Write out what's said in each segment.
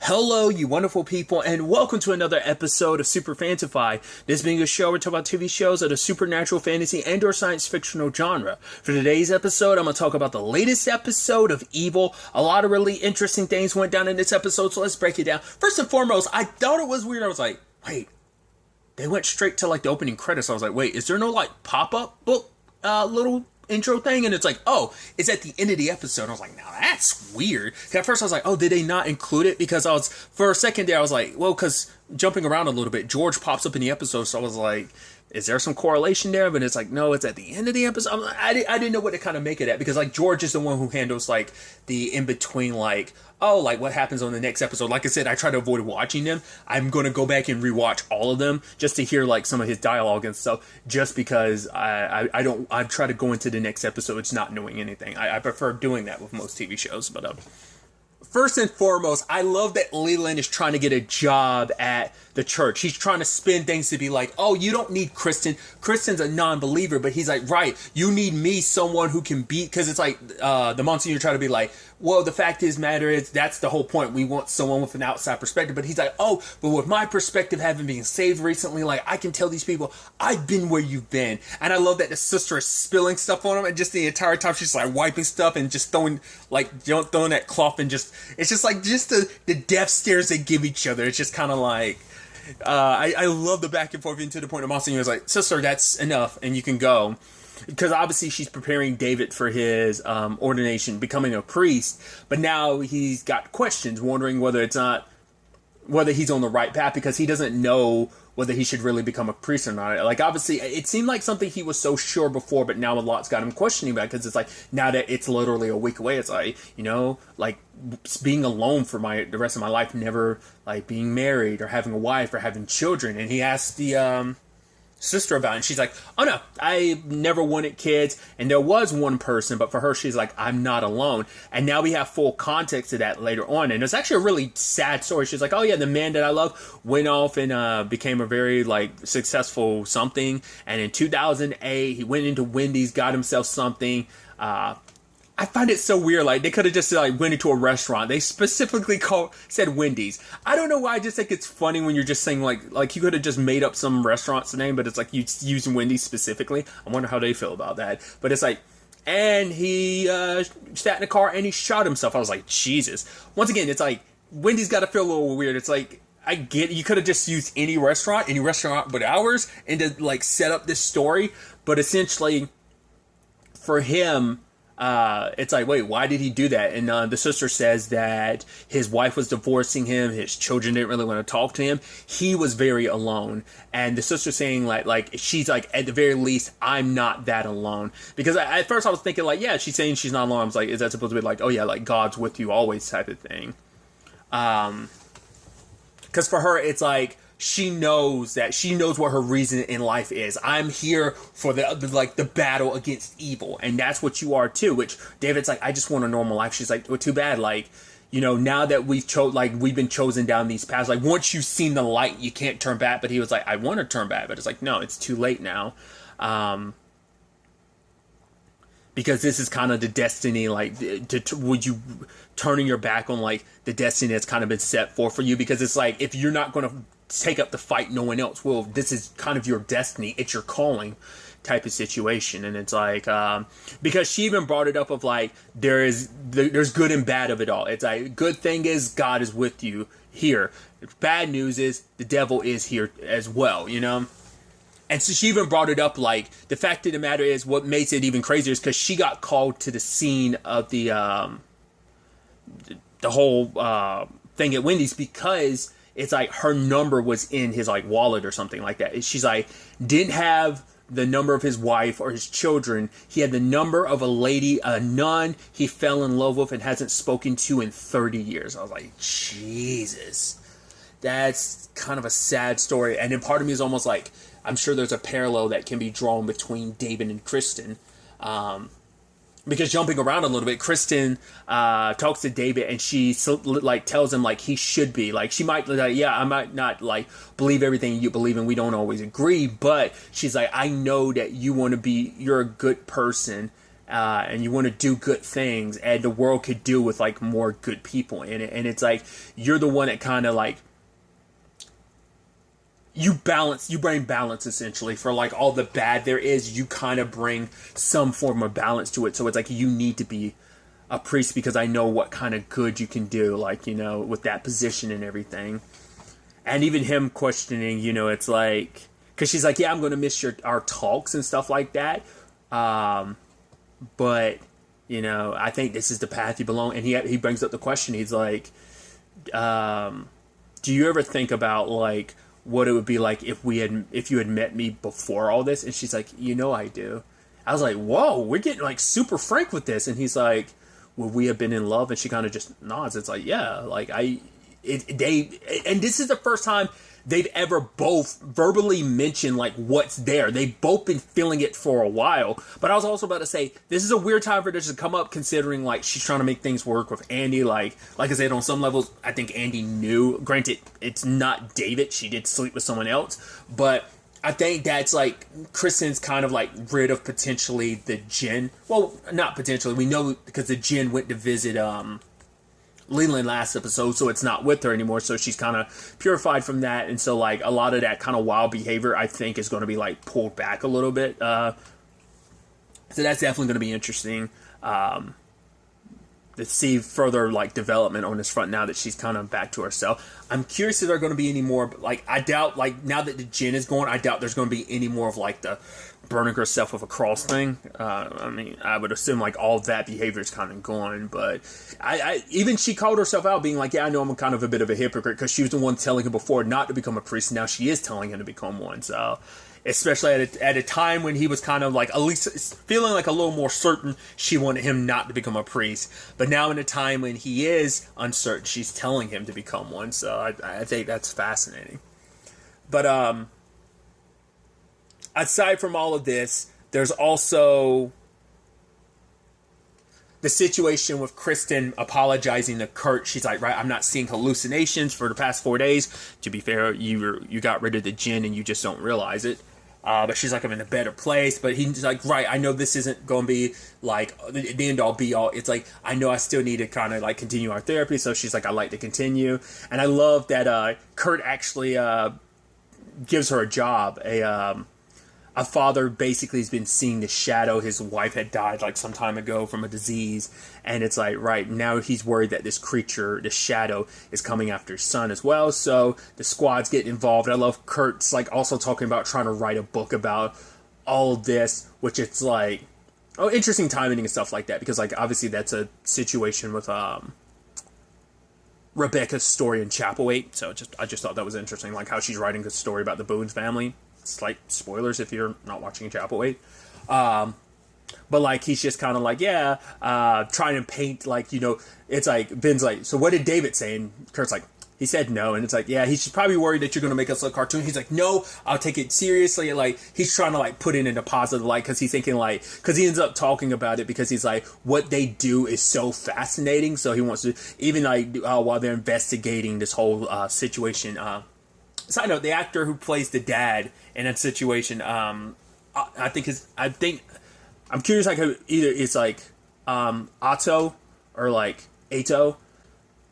Hello, you wonderful people, and welcome to another episode of Super-Fanta-Fi. This being a show where we talk about TV shows of the supernatural, fantasy, and/or science fictional genre. For today's episode, I'm going to talk about the latest episode of Evil. A lot of really interesting things went down in this episode, so let's break it down. First and foremost, I thought it was weird. I was like, wait, they went straight to the opening credits. I was like, wait, is there no pop-up book little intro thing? And it's like, oh, it's at the end of the episode. I was like, now that's weird. At first I was like, oh, did they not include it? Because for a second there I was like, well, because jumping around a little bit, George pops up in the episode, so I was like, is there some correlation there? But it's like, no, it's at the end of the episode. I didn't know what to kind of make it at, because George is the one who handles the in-between, what happens on the next episode. Like I said, I try to avoid watching them. I'm going to go back and rewatch all of them just to hear some of his dialogue and stuff, just because I try to go into the next episodes not knowing anything. I prefer doing that with most TV shows. But first and foremost, I love that Leland is trying to get a job at the church. He's trying to spin things to be like, oh, you don't need Kristen. Kristen's a non-believer, but he's like, right, you need me, someone who can beat, because it's the Monsignor try to be like, well, the fact is, matter is, that's the whole point. We want someone with an outside perspective. But he's like, oh, but with my perspective, having been saved recently, I can tell these people, I've been where you've been. And I love that the sister is spilling stuff on him, and just the entire time she's wiping stuff and just throwing that cloth, and just, it's just the death stares they give each other. It's just kind of I love the back and forth, into the point of Monsignor is like, sister, that's enough, and you can go. Because obviously she's preparing David for his ordination, becoming a priest, but now he's got questions, wondering whether he's on the right path, because he doesn't know whether he should really become a priest or not. Obviously, it seemed like something he was so sure before, but now a lot's got him questioning about it, because it's now that it's literally a week away, it's being alone for the rest of my life, never being married or having a wife or having children. And he asked the sister about it, and she's like, oh no, I never wanted kids, and there was one person, but for her, she's like, I'm not alone. And now we have full context to that later on, and it's actually a really sad story. She's like, oh yeah, the man that I love went off and became a very successful something, and in 2008 he went into Wendy's, got himself something. I find it so weird. They could have just went into a restaurant. They specifically said Wendy's. I don't know why. I just think it's funny when you're just saying you could have just made up some restaurant's name, but it's you using Wendy's specifically. I wonder how they feel about that. But it's and he sat in a car and he shot himself. I was like, Jesus. Once again, it's Wendy's got to feel a little weird. It's I get it. You could have just used any restaurant but ours, and to set up this story. But essentially, for him, it's wait, why did he do that? And the sister says that his wife was divorcing him, his children didn't really want to talk to him, he was very alone. And the sister saying she's at the very least, I'm not that alone. Because at first I was thinking yeah, she's saying she's not alone. I was is that supposed to be oh yeah, God's with you always type of thing? Because for her, it's she knows what her reason in life is. I'm here for the battle against evil, and that's what you are too. Which David's I just want a normal life. She's well, too bad. Now that we've been chosen down these paths. Once you've seen the light, you can't turn back. But he was I want to turn back, but it's no, it's too late now. Because this is kind of the destiny, would you turning your back on the destiny that's kind of been set for you? Because it's if you're not going to take up the fight, no one else will. This is kind of your destiny, it's your calling type of situation. And it's because she even brought it up of there's good and bad of it all. It's good thing is God is with you here. Bad news is the devil is here as well, And so she even brought it up the fact of the matter is, what makes it even crazier is because she got called to the scene of the whole thing at Wendy's, because it's her number was in his wallet or something like that. She's didn't have the number of his wife or his children. He had the number of a lady, a nun he fell in love with and hasn't spoken to in 30 years. I was Jesus, that's kind of a sad story. And then part of me is almost I'm sure there's a parallel that can be drawn between David and Kristen. Because jumping around a little bit, Kristen talks to David, and she tells him he should be she might yeah, I might not believe everything you believe in. We don't always agree, but she's I know that you want to be. You're a good person, and you want to do good things, and the world could do with like more good people in it. And it's like you're the one that kind of like you bring balance essentially for like all the bad there is. You kind of bring some form of balance to it. So it's like you need to be a priest because I know what kind of good you can do, like, you know, with that position and everything. And even him questioning, you know, it's like, because she's like, yeah, I'm going to miss our talks and stuff like that. But, you know, I think this is the path you belong. And he brings up the question. He's like, do you ever think about like what it would be like if you had met me before all this? And she's like, you know, I do. I was like, whoa, we're getting like super frank with this. And he's like, would we have been in love? And she kind of just nods. It's like, yeah, like and this is the first time they've ever both verbally mentioned like what's there. They've both been feeling it for a while. But I was also about to say, this is a weird time for this to come up considering like she's trying to make things work with Andy. Like I said, on some levels, I think Andy knew. Granted, it's not David. She did sleep with someone else. But I think that's like Kristen's kind of like rid of potentially the Jinn. Well, not potentially. We know because the Jinn went to visit Leland last episode, so it's not with her anymore. So she's kind of purified from that, and so like a lot of that kind of wild behavior, I think, is going to be like pulled back a little bit. So that's definitely going to be interesting to see further like development on this front now that she's kind of back to herself. I'm curious if there are going to be any more. But, like, I doubt, like, now that the Jinn is gone, I doubt there's going to be any more of like the burning herself with a cross thing. I mean, I would assume like all of that behavior is kind of gone, but I even she called herself out being like, yeah, I know I'm kind of a bit of a hypocrite because she was the one telling him before not to become a priest. Now she is telling him to become one. So especially at a time when he was kind of like at least feeling like a little more certain she wanted him not to become a priest. But now in a time when he is uncertain, she's telling him to become one. So I think that's fascinating. But aside from all of this, there's also the situation with Kristen apologizing to Kurt. She's like, right, I'm not seeing hallucinations for the past 4 days. To be fair, you got rid of the Jinn and you just don't realize it. But she's like, I'm in a better place. But he's like, right, I know this isn't going to be like the end all be all. It's like, I know I still need to kind of like continue our therapy. So she's like, I'd like to continue. And I love that Kurt actually gives her a job. A father basically has been seeing the shadow. His wife had died like some time ago from a disease. And it's like, right, now he's worried that this creature, this shadow, is coming after his son as well. So the squad's getting involved. I love Kurt's like also talking about trying to write a book about all of this, which it's like, oh, interesting timing and stuff like that. Because like, obviously that's a situation with Rebecca's story in Chapel 8. So I just thought that was interesting. Like how she's writing a story about the Boone's family. Slight spoilers if you're not watching Chapel 8. But like he's just kind of like, yeah, trying to paint like, you know, it's like Ben's like, so what did David say? And Kurt's like, he said no. And it's like, yeah, he's probably worried that you're going to make us a cartoon. He's like, no, I'll take it seriously. Like he's trying to like put it in a positive light because he's thinking like, because he ends up talking about it because he's like, what they do is so fascinating. So he wants to even like while they're investigating this whole situation. Side note: the actor who plays the dad in that situation, I'm curious, like either it's like Otto or like Ato.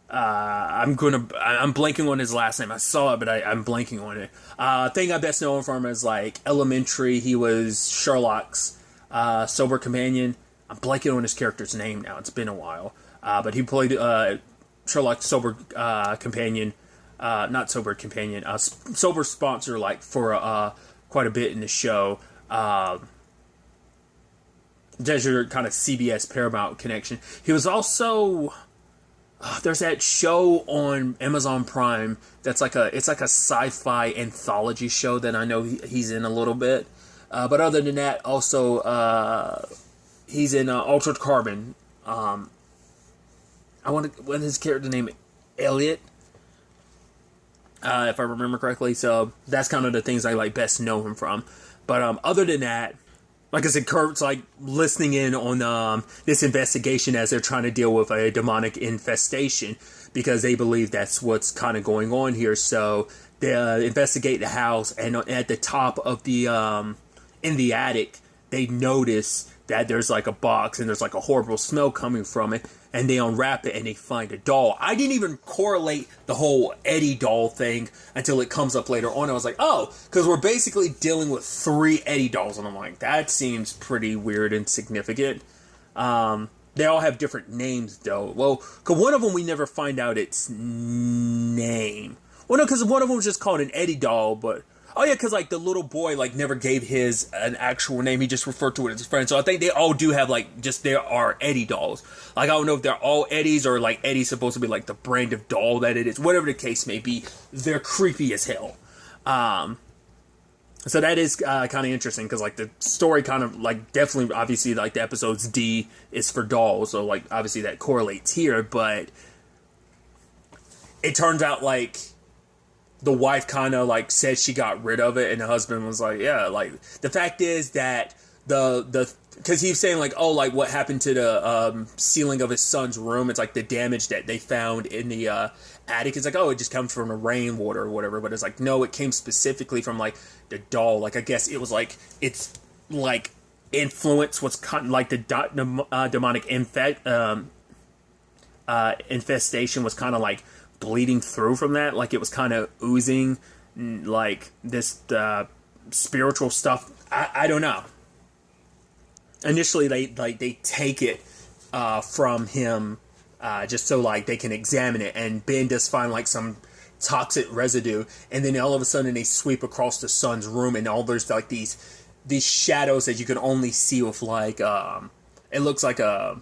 I'm blanking on his last name. I saw it, but I'm blanking on it. Thing I best know him from is like Elementary. He was Sherlock's sober companion. I'm blanking on his character's name now. It's been a while, but he played Sherlock's sober companion. Not sober companion, sober sponsor, like for quite a bit in the show. There's your kind of CBS Paramount connection. He was also there's that show on Amazon Prime that's like it's like a sci-fi anthology show that I know he's in a little bit. But other than that, also he's in Altered Carbon. What is his character name? Elliot. If I remember correctly. So that's kind of the things I like best know him from. But other than that, like I said, Kurt's like listening in on this investigation as they're trying to deal with a demonic infestation because they believe that's what's kind of going on here. So they investigate the house, and at the top of the in the attic, they notice that there's like a box and there's like a horrible smell coming from it, and they unwrap it and they find a doll. I didn't even correlate the whole Eddie doll thing until it comes up later on. I was like, oh, because we're basically dealing with 3 Eddie dolls, and I'm like, that seems pretty weird and significant. They all have different names, though. Well, because one of them we never find out its name. Well, no, because one of them was just called an Eddie doll, but... Oh, yeah, because, like, the little boy, like, never gave his an actual name. He just referred to it as his friend. So I think they all do have, like, just there are Eddie dolls. Like, I don't know if they're all Eddies or, like, Eddie's supposed to be, like, the brand of doll that it is. Whatever the case may be, they're creepy as hell. So that is kind of interesting because, like, the story kind of, like, definitely, obviously, like, the episode's D is for dolls. So, like, obviously that correlates here. But it turns out, like... the wife kind of, like, said she got rid of it, and the husband was like, yeah, like, the fact is that because he was saying, like, oh, like, what happened to the ceiling of his son's room, it's, like, the damage that they found in the attic, it's like, oh, it just comes from the rainwater or whatever, but it's like, no, it came specifically from, like, the doll, like, I guess it was, like, it's, like, influence was kind of, like, the demonic infestation was kind of, like, bleeding through from that, like it was kind of oozing like this spiritual stuff. I don't know. Initially they take it from him just so like they can examine it, and Ben does find like some toxic residue, and then all of a sudden they sweep across the son's room, and all there's like these shadows that you can only see with like it looks like a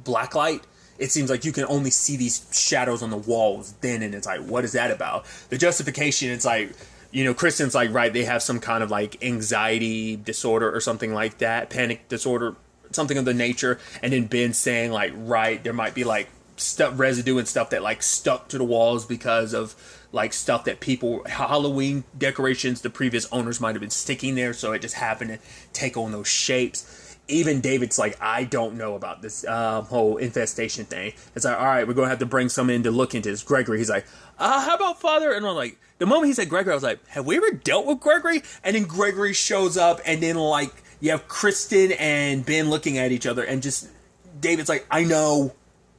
black light. It seems like you can only see these shadows on the walls then, and it's like, what is that about? The justification, it's like, you know, Kristen's like, right, they have some kind of like anxiety disorder or something like that, panic disorder, something of the nature, and then Ben saying like, right, there might be like stuff, residue and stuff that like stuck to the walls because of like stuff that people, Halloween decorations the previous owners might have been sticking there, so it just happened to take on those shapes. Even David's like, I don't know about this whole infestation thing. It's like, all right, we're going to have to bring someone in to look into this. Gregory, he's like, how about Father? And I'm like, the moment he said Gregory, I was like, have we ever dealt with Gregory? And then Gregory shows up, and then like, you have Kristen and Ben looking at each other, and just, David's like, I know.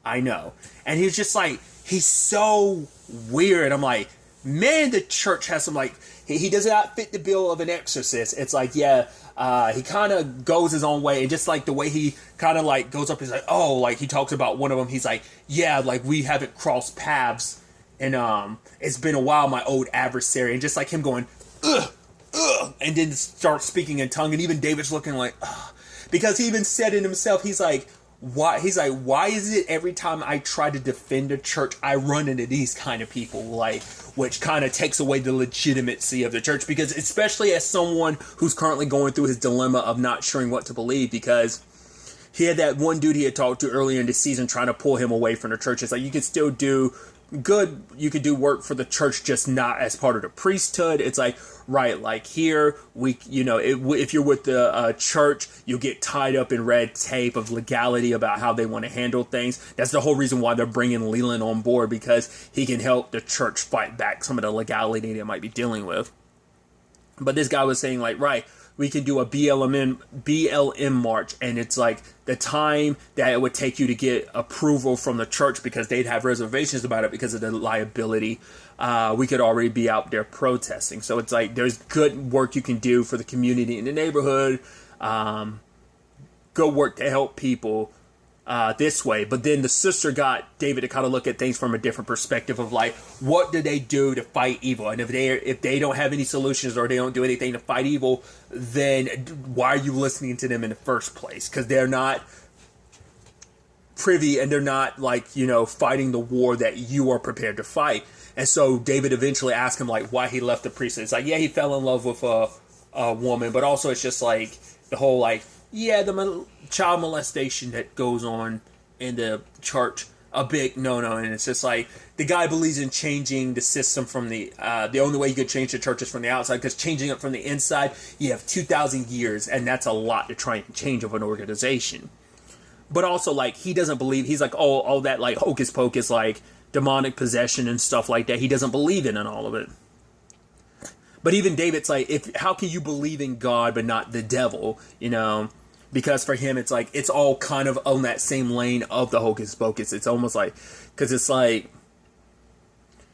And he's just like, he's so weird. I'm like, man, the church has some like, he does not fit the bill of an exorcist. It's like, yeah, he kind of goes his own way, and just like the way he kind of like goes up, he's like, oh, like he talks about one of them, he's like, yeah, like we haven't crossed paths, and it's been a while, my old adversary, and just like him going, ugh, and then start speaking in tongue, and even David's looking like, ugh, because he even said it himself, he's like, why is it every time I try to defend a church, I run into these kind of people, like, which kind of takes away the legitimacy of the church, because especially as someone who's currently going through his dilemma of not sure what to believe, because he had that one dude he had talked to earlier in the season trying to pull him away from the church. It's like, you can still do good, you could do work for the church, just not as part of the priesthood. It's like, right, like here, we, you know, if you're with the church, you'll get tied up in red tape of legality about how they want to handle things. That's the whole reason why they're bringing Leland on board, because he can help the church fight back some of the legality they might be dealing with. But this guy was saying, like, right, we can do a BLM march, and it's like the time that it would take you to get approval from the church, because they'd have reservations about it because of the liability. We could already be out there protesting. So it's like there's good work you can do for the community in the neighborhood. Good work to help people this way. But then the sister got David to kind of look at things from a different perspective of like, what do they do to fight evil? And if they don't have any solutions, or they don't do anything to fight evil, then why are you listening to them in the first place? Because they're not privy, and they're not like, you know, fighting the war that you are prepared to fight. And so David eventually asked him like why he left the priesthood. It's like, yeah, he fell in love with a woman, but also it's just like the whole like, yeah, the child molestation that goes on in the church, a big no. And it's just like, the guy believes in changing the system from the only way you could change the church is from the outside, because changing it from the inside, you have 2,000 years, and that's a lot to try and change of an organization. But also, like, he doesn't believe, he's like, oh, all that, like, hocus pocus, like, demonic possession and stuff like that, he doesn't believe in all of it. But even David's like, how can you believe in God but not the devil? You know, because for him it's like it's all kind of on that same lane of the hocus pocus. It's almost like, because it's like,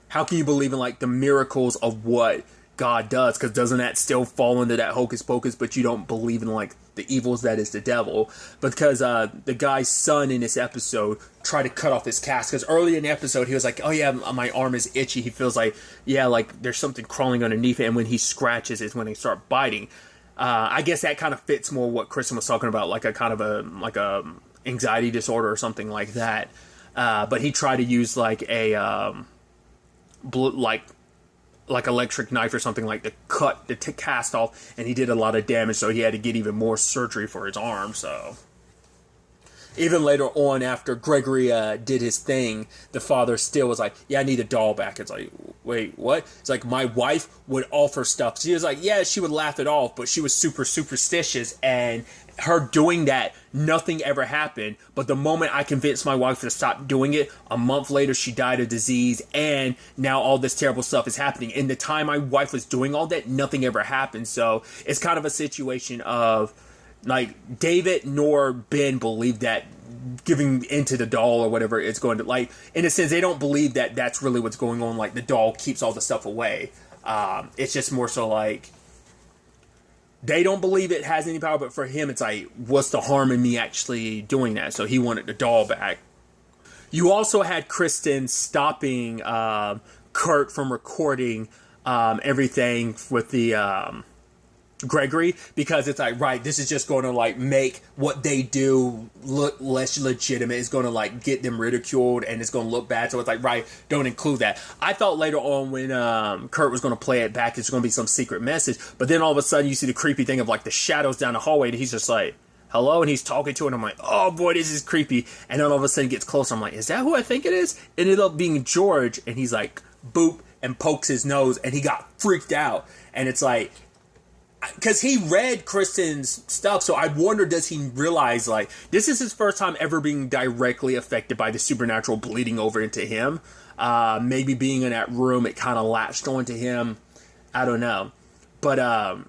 how can you believe in like the miracles of what God does? Because doesn't that still fall into that hocus pocus? But you don't believe in like the evils that is the devil. Because the guy's son in this episode tried to cut off his cast. Because early in the episode he was like, oh yeah, my arm is itchy. He feels like, yeah, like there's something crawling underneath it. And when he scratches is when they start biting. I guess that kind of fits more what Kristen was talking about, like a kind of a anxiety disorder or something like that. But he tried to use like a like electric knife or something like to cut the cast off, and he did a lot of damage, so he had to get even more surgery for his arm. So even later on, after Gregory did his thing, the father still was like, yeah, I need a doll back. It's like, wait, what? It's like, my wife would offer stuff. She was like, yeah, she would laugh it off, but she was super superstitious, and her doing that, nothing ever happened. But the moment I convinced my wife to stop doing it, a month later she died of disease, and now all this terrible stuff is happening. In the time my wife was doing all that, nothing ever happened. So it's kind of a situation of like David nor Ben believe that giving into the doll or whatever it's going to, like, in a sense they don't believe that that's really what's going on, like the doll keeps all the stuff away. It's just more so like they don't believe it has any power, but for him it's like, what's the harm in me actually doing that? So he wanted the doll back. You also had Kristen stopping Kurt from recording everything with the Gregory, because it's like, right, this is just going to like make what they do look less legitimate. It's going to like get them ridiculed, and it's going to look bad. So it's like, right, don't include that. I thought later on when Kurt was going to play it back, it's going to be some secret message, but then all of a sudden you see the creepy thing of like the shadows down the hallway, and he's just like, hello, and he's talking to it, and I'm like, oh boy, this is creepy. And then all of a sudden it gets closer, I'm like, is that who I think it is? It ended up being George, and he's like, boop, and pokes his nose, and he got freaked out. And it's like, because he read Kristen's stuff, so I wonder, does he realize, like, this is his first time ever being directly affected by the supernatural bleeding over into him? Maybe being in that room, it kind of latched onto him. I don't know. But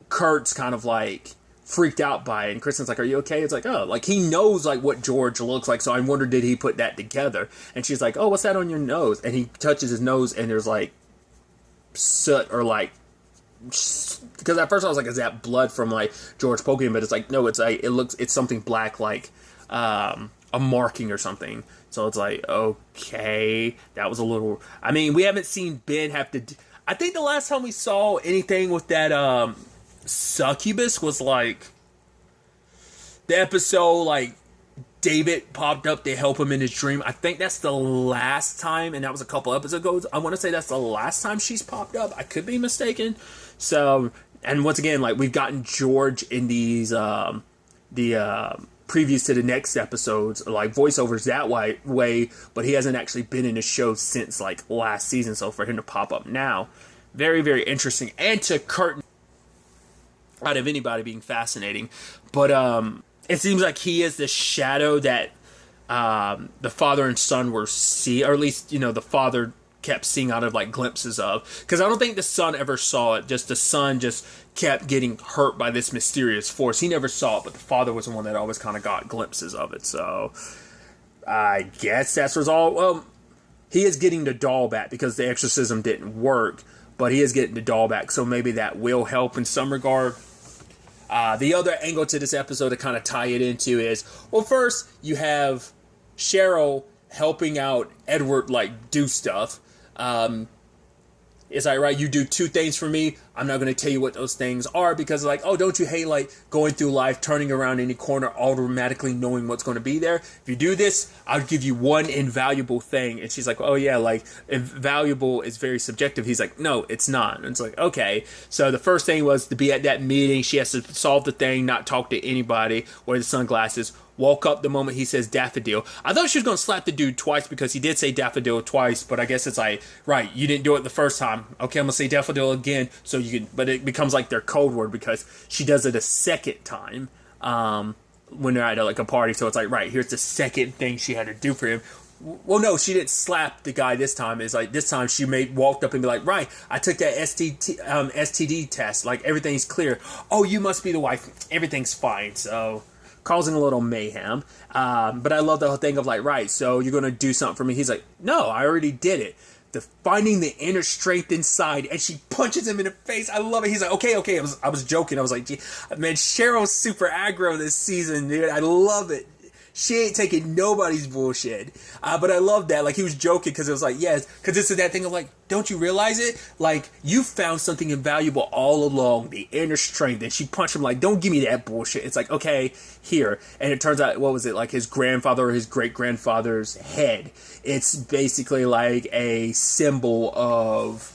Kurt's kind of, like, freaked out by it, and Kristen's like, are you okay? It's like, oh, like, he knows, like, what George looks like, so I wonder, did he put that together? And she's like, oh, what's that on your nose? And he touches his nose, and there's, like, soot or, like, because at first I was like, is that blood from like George poking him? But it's like, no, it's like, it's something black, like a marking or something. So it's like, okay, that was a little, I mean, we haven't seen Ben have to I think the last time we saw anything with that succubus was like the episode like David popped up to help him in his dream. I think that's the last time, and that was a couple episodes ago. I want to say that's the last time she's popped up. I could be mistaken. So, and once again, like, we've gotten George in these the previews to the next episodes, like voiceovers that way, but he hasn't actually been in the show since like last season. So for him to pop up now, very, very interesting. And to Kurt, out of anybody, being fascinating. But it seems like he is the shadow that the father and son were seeing, or at least, you know, the father kept seeing out of like glimpses of, because I don't think the son ever saw it. Just the son just kept getting hurt by this mysterious force. He never saw it, but the father was the one that always kind of got glimpses of it. So I guess that's resolved. Well, he is getting the doll back because the exorcism didn't work, but he is getting the doll back, so maybe that will help in some regard. The other angle to this episode to kind of tie it into is, well, first you have Cheryl helping out Edward like do stuff. It's like, right, you do two things for me. I'm not going to tell you what those things are, because like, oh, don't you hate like going through life, turning around any corner, automatically knowing what's going to be there? If you do this, I'll give you one invaluable thing. And she's like, oh yeah, like invaluable is very subjective. He's like, no, it's not. And it's like, okay. So the first thing was to be at that meeting. She has to solve the thing, not talk to anybody, wear the sunglasses, walk up the moment he says daffodil. I thought she was going to slap the dude twice because he did say daffodil twice, but I guess it's like, right, you didn't do it the first time. Okay, I'm going to say daffodil again, so you can, but it becomes like their code word because she does it a second time when they're at like a party. So it's like, right, here's the second thing she had to do for him. Well, no, she didn't slap the guy this time. It's like this time she walked up and be like, right, I took that STD test. Like, everything's clear. Oh, you must be the wife. Everything's fine. So, causing a little mayhem. But I love the whole thing of like, right, so you're going to do something for me. He's like, no, I already did it. Finding the inner strength inside, and she punches him in the face. I love it. He's like, okay. I was joking. I was like, gee, man, Cheryl's super aggro this season, dude. I love it. She ain't taking nobody's bullshit. But I love that. Like, he was joking because it was like, yes, because this is that thing of like, don't you realize it? Like, you found something invaluable all along, the inner strength. And she punched him like, don't give me that bullshit. It's like, okay, here. And it turns out, what was it? Like his grandfather or his great-grandfather's head. It's basically like a symbol of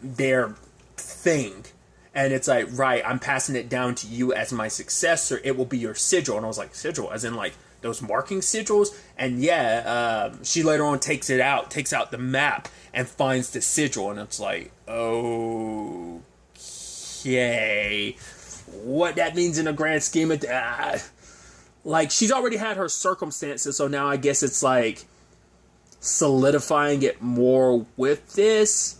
their thing. And it's like, right, I'm passing it down to you as my successor. It will be your sigil. And I was like, sigil? As in, like, those marking sigils? And yeah, she later on takes out the map and finds the sigil. And it's like, okay. What that means in the grand scheme of... like, she's already had her circumstances, so now I guess it's like solidifying it more with this.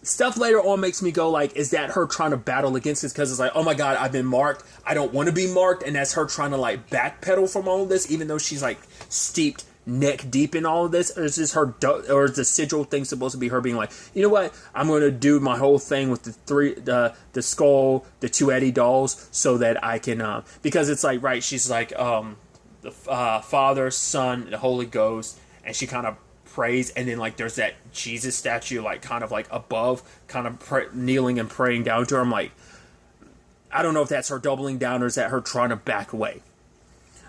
Stuff later on makes me go like, is that her trying to battle against this? Because it's like, oh my god, I've been marked. I don't want to be marked. And that's her trying to like backpedal from all of this, even though she's like steeped neck deep in all of this. Or is this her, or is the sigil thing supposed to be her being like, you know what? I'm going to do my whole thing with the skull, the two Eddie dolls, so that I can, because it's like, right, she's like, the Father, Son, the Holy Ghost, and she kind of prays, and then like there's that Jesus statue like kind of like above, kind of kneeling and praying down to her. I'm like, I don't know if that's her doubling down or is that her trying to back away.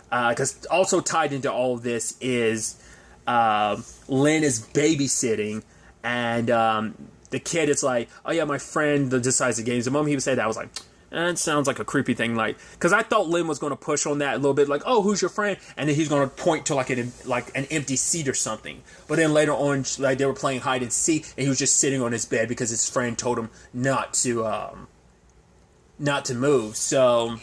Because also tied into all of this is Lynn is babysitting, and the kid is like, oh yeah, my friend decides the games. The moment he would say that, I was like, it sounds like a creepy thing, like, because I thought Lynn was going to push on that a little bit, like, oh, who's your friend? And then he's going to point to like an empty seat or something. But then later on, like, they were playing hide and seek, and he was just sitting on his bed because his friend told him not to move. So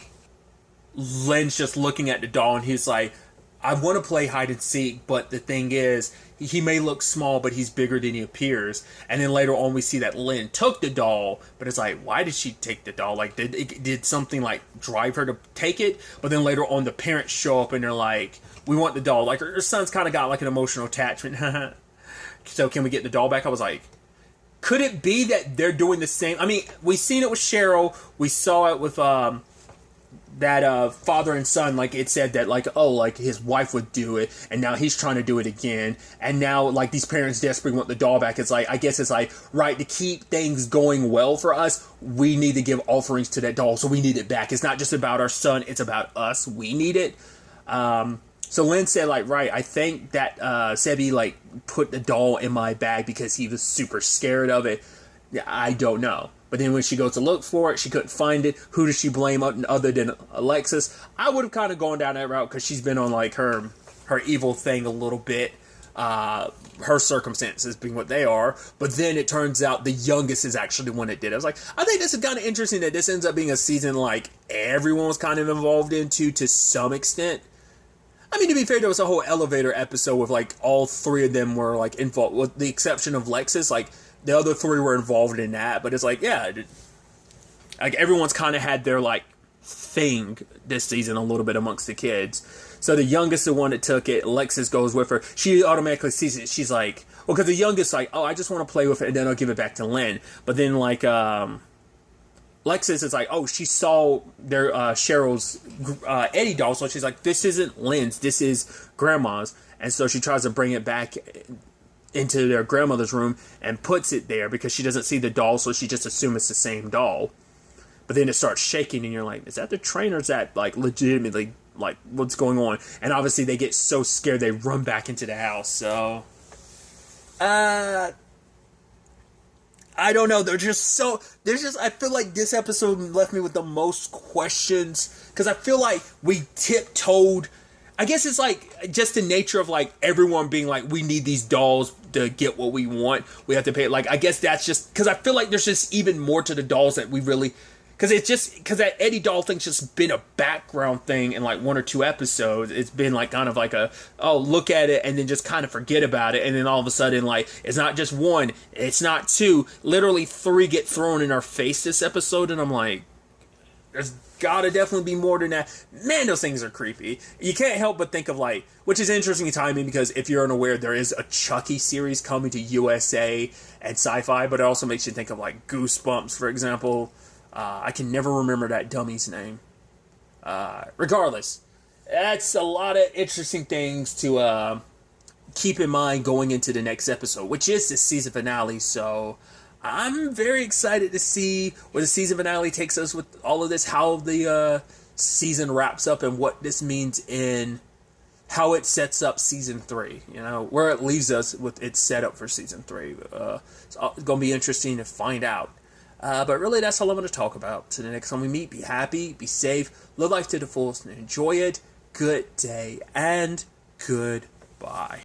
Lynn's just looking at the doll, and he's like, I want to play hide and seek, but the thing is, he may look small, but he's bigger than he appears. And then later on, we see that Lynn took the doll, but it's like, why did she take the doll? Like, did something like drive her to take it? But then later on, the parents show up and they're like, we want the doll. Like, her son's kind of got like an emotional attachment. So can we get the doll back? I was like, could it be that they're doing the same? I mean, we seen it with Cheryl. We saw it with that father and son, like it said that like, oh, like his wife would do it, and now he's trying to do it again, and now like these parents desperately want the doll back. It's like, I guess it's like, right, to keep things going well for us, we need to give offerings to that doll, so we need it back. It's not just about our son, it's about us. We need it. So Lynn said like, right, I think that Sebi like put the doll in my bag because he was super scared of it. I don't know. But then when she goes to look for it, she couldn't find it. Who does she blame other than Alexis? I would have kind of gone down that route because she's been on like her evil thing a little bit. Her circumstances being what they are. But then it turns out the youngest is actually the one that did it. I was like, I think this is kind of interesting that this ends up being a season like everyone was kind of involved into to some extent. I mean, to be fair, there was a whole elevator episode with like all three of them were like involved, with the exception of Lexus. Like, the other three were involved in that, but it's like, yeah, like everyone's kind of had their like thing this season a little bit amongst the kids. So the youngest, the one that took it, Alexis goes with her. She automatically sees it. She's like, well, because the youngest like, oh, I just want to play with it, and then I'll give it back to Lynn. But then like, Lexus is like, oh, she saw their Cheryl's Eddie doll, so she's like, this isn't Lynn's, this is Grandma's, and so she tries to bring it back into their grandmother's room and puts it there because she doesn't see the doll, so she just assumes it's the same doll. But then it starts shaking, and you're like, is that the train, or is that like legitimately like what's going on? And obviously they get so scared they run back into the house. So I don't know. I feel like this episode left me with the most questions because I feel like we tiptoed. I guess it's like just the nature of like everyone being like, we need these dolls to get what we want. We have to pay. Like, I guess that's just because I feel like there's just even more to the dolls that we really because that Eddie doll thing's just been a background thing in like one or two episodes. It's been like kind of like look at it and then just kind of forget about it, and then all of a sudden, like, it's not just one, it's not two, literally three get thrown in our face this episode, and I'm like, there's gotta definitely be more than that. Man, those things are creepy. You can't help but think of, like, which is interesting timing, because if you're unaware, there is a Chucky series coming to USA and Sci-Fi, but it also makes you think of like Goosebumps, for example. I can never remember that dummy's name. Regardless, that's a lot of interesting things to keep in mind going into the next episode, which is the season finale. So I'm very excited to see where the season finale takes us with all of this, how the season wraps up, and what this means in how it sets up season 3. You know, where it leaves us with its setup for season 3. It's going to be interesting to find out. But really, that's all I'm going to talk about. Till the next time we meet, be happy, be safe, live life to the fullest, and enjoy it. Good day, and goodbye.